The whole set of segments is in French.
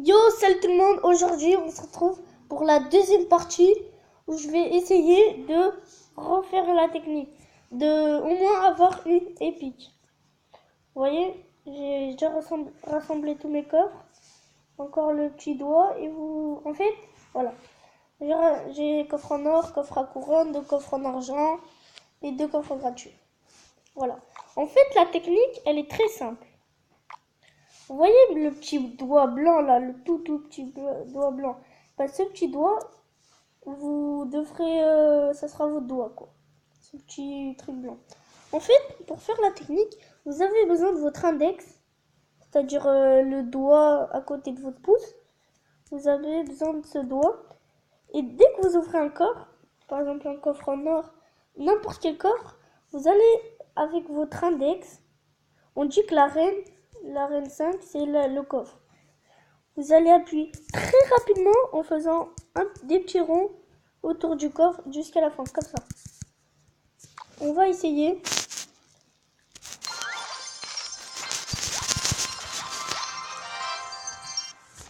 Yo, salut tout le monde. Aujourd'hui, on se retrouve pour la deuxième partie où je vais essayer de refaire la technique, de au moins avoir une épique. Vous voyez, j'ai déjà rassemblé tous mes coffres, encore le petit doigt et vous, en fait, voilà. J'ai coffre en or, coffre à couronne, deux coffres en argent et deux coffres gratuits. Voilà. En fait, la technique, elle est très simple. Vous voyez le petit doigt blanc là, le tout petit doigt blanc. Bah, ce petit doigt, vous devrez, ça sera votre doigt quoi. Ce petit truc blanc. En fait, pour faire la technique, vous avez besoin de votre index, c'est-à-dire le doigt à côté de votre pouce. Vous avez besoin de ce doigt. Et dès que vous ouvrez un coffre, par exemple un coffre en or, n'importe quel coffre, vous allez avec votre index. On dit que la reine 5, c'est le coffre. Vous allez appuyer très rapidement en faisant des petits ronds autour du coffre jusqu'à la fin, comme ça. On va essayer.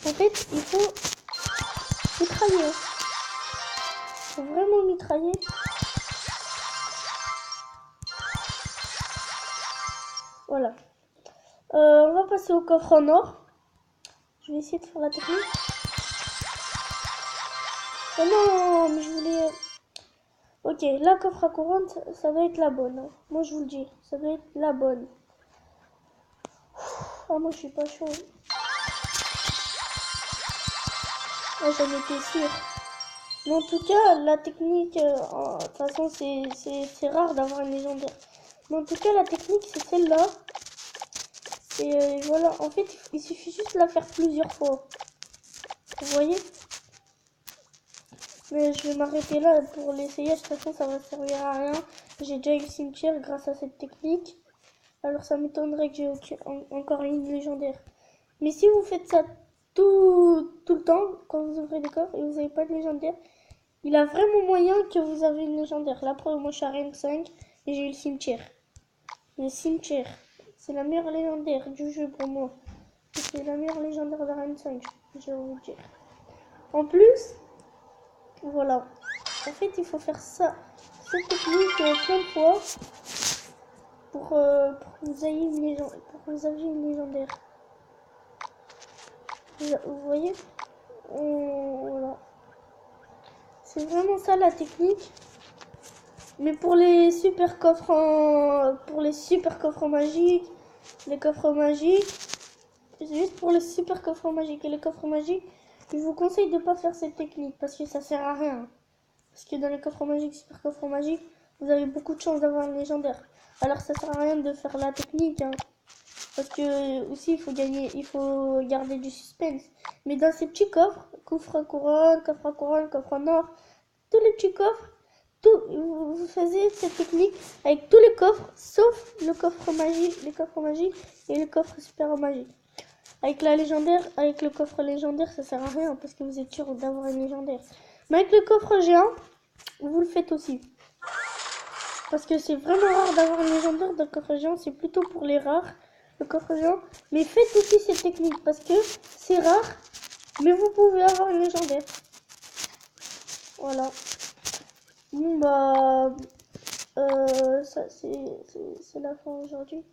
En fait, il faut mitrailler. Il faut vraiment mitrailler. Voilà. On va passer au coffre en or. Je vais essayer de faire la technique. Oh non, mais je voulais... Ok, la coffre à couronne, ça va être la bonne. Hein. Moi, je vous le dis, ça va être la bonne. Ah, moi, je suis pas chaud. Ah, j'en étais sûre. Mais en tout cas, la technique, de toute façon, c'est rare d'avoir une légendaire. Mais en tout cas, la technique, c'est celle-là. Et voilà, en fait, il suffit juste de la faire plusieurs fois. Vous voyez? Mais je vais m'arrêter là pour l'essayage. De toute façon, ça va servir à rien. J'ai déjà eu le cimetière grâce à cette technique. Alors, ça m'étonnerait que j'ai encore une légendaire. Mais si vous faites ça tout le temps, quand vous ouvrez des coffres et vous n'avez pas de légendaire, il a vraiment moyen que vous avez une légendaire. La preuve, moi je suis à Reine 5 et j'ai eu le cimetière. Le cimetière, c'est la meilleure légendaire du jeu pour moi. C'est la meilleure légendaire de Reine 5, je vais vous dire. En plus, voilà. En fait, il faut faire ça, cette technique plein de fois pour que vous ayez une légendaire. Pour que vous ayez une légendaire. Vous voyez? Voilà. C'est vraiment ça la technique. Mais pour les super coffres magiques, les coffres magiques, c'est juste pour les super coffres magiques et les coffres magiques, je vous conseille de ne pas faire cette technique parce que ça sert à rien. Parce que dans les coffres magiques, super coffres magiques, vous avez beaucoup de chances d'avoir une légendaire. Alors ça sert à rien de faire la technique, hein. Parce que aussi il faut garder du suspense. Mais dans ces petits coffres, coffre à couronne, coffre en or, tous les petits coffres, vous faisiez cette technique avec tous les coffres, sauf le coffre magique, les coffres magiques et le coffre super magique. Avec la légendaire, avec le coffre légendaire, ça sert à rien parce que vous êtes sûr d'avoir une légendaire. Mais avec le coffre géant, vous le faites aussi. Parce que c'est vraiment rare d'avoir une légendaire dans le coffre géant, c'est plutôt pour les rares, le coffre géant. Mais faites aussi cette technique parce que c'est rare, mais vous pouvez avoir une légendaire. Voilà. Bon bah, ça c'est la fin aujourd'hui.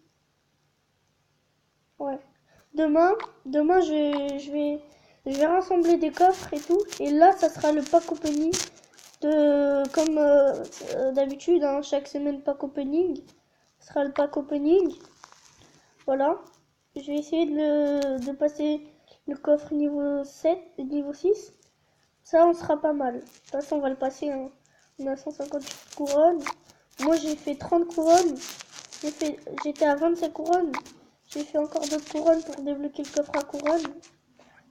Ouais. Demain je vais rassembler des coffres et tout. Et là, ça sera le pack opening comme d'habitude, hein, chaque semaine pack opening. Ce sera le pack opening. Voilà. Je vais essayer de passer le coffre niveau 7 et niveau 6. Ça, on sera pas mal. De toute façon, on va le passer. Hein. On a 158 couronnes. Moi, j'ai fait 30 couronnes. J'étais à 25 couronnes. J'ai fait encore d'autres couronnes pour débloquer le coffre à couronne.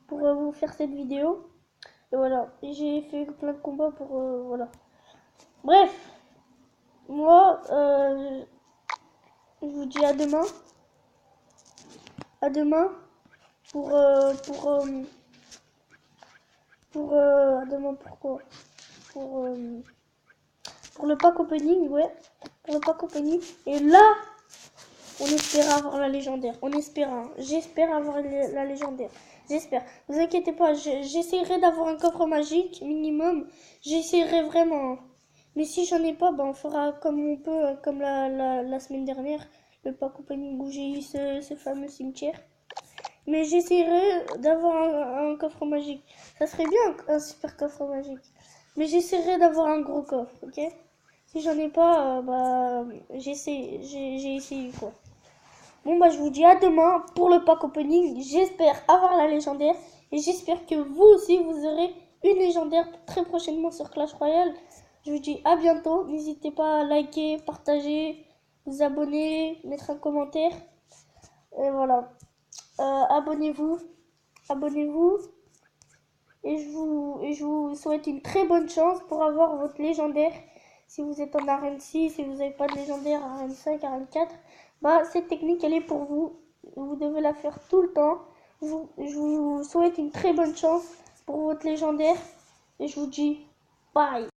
Pour vous faire cette vidéo. Et voilà. Et j'ai fait plein de combats pour... voilà. Bref. Moi, je vous dis à demain. À demain. Pour demain pourquoi pour le pack opening, ouais. Pour le pack opening. Et là, On espère avoir la légendaire. On espère. Hein. J'espère avoir la légendaire. J'espère. Vous inquiétez pas, j'essaierai d'avoir un coffre magique minimum. J'essaierai vraiment. Hein. Mais si j'en ai pas, ben on fera comme on peut, comme la semaine dernière, le pack opening où j'ai eu ce fameux cimetière. Mais j'essaierai d'avoir un coffre magique. Ça serait bien un super coffre magique. Mais j'essaierai d'avoir un gros coffre, ok? Si j'en ai pas, bah j'ai essayé quoi. Bon bah je vous dis à demain pour le pack opening. J'espère avoir la légendaire. Et j'espère que vous aussi vous aurez une légendaire très prochainement sur Clash Royale. Je vous dis à bientôt. N'hésitez pas à liker, partager, vous abonner, mettre un commentaire. Et voilà. Abonnez-vous. Abonnez-vous. Et je vous souhaite une très bonne chance pour avoir votre légendaire. Si vous êtes en arène 6, si vous n'avez pas de légendaire arène 5, arène 4, bah cette technique elle est pour vous. Vous devez la faire tout le temps. Je vous souhaite une très bonne chance pour votre légendaire. Et je vous dis bye.